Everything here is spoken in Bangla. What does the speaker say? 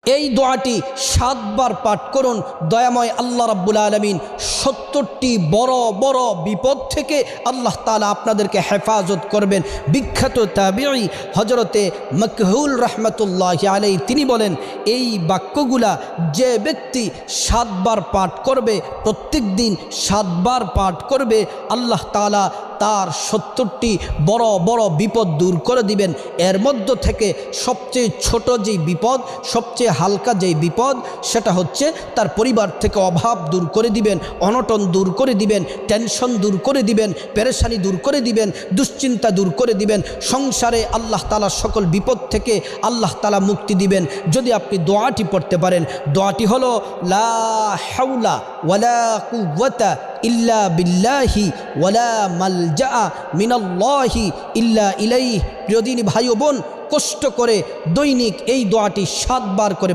এই দোয়াটি 7 বার পাঠ করুন। দয়াময় আল্লাহ রাব্বুল আলামিন 70টি বড় বড় বিপদ থেকে আল্লাহ তাআলা আপনাদেরকে হেফাজত করবেন। বিখ্যাত তাবিঈ হযরতে মাকহুল রাহমাতুল্লাহি আলাইহি তিনি বলেন, এই বাক্যগুলা যে ব্যক্তি 7 বার পাঠ করবে, প্রত্যেক দিন 7 বার পাঠ করবে, আল্লাহ তাআলা তার 70টি বড় বড় বিপদ দূর করে দিবেন। এর মধ্য থেকে সবচেয়ে ছোট যেই বিপদ, সবচেয়ে হালকা যেই বিপদ, সেটা হচ্ছে তার পরিবার থেকে অভাব দূর করে দিবেন, অনটন দূর করে দিবেন, টেনশন দূর করে দিবেন, পেরেশানি দূর করে দিবেন, দুশ্চিন্তা দূর করে দিবেন। সংসারে আল্লাহ তাআলা সকল বিপদ থেকে আল্লাহ তাআলা মুক্তি দিবেন যদি আপনি দোয়াটি পড়তে পারেন। দোয়াটি হলো লা হাওলা ওয়ালা কুওয়াতা ইল্লা বিল্লাহি ওয়ালা মালজা মিনাল্লাহি ইল্লা ইলাইহি। প্রিয় দিনী ভাই ও বোন, কষ্ট করে দৈনিক এই দোয়াটি 7 বার করে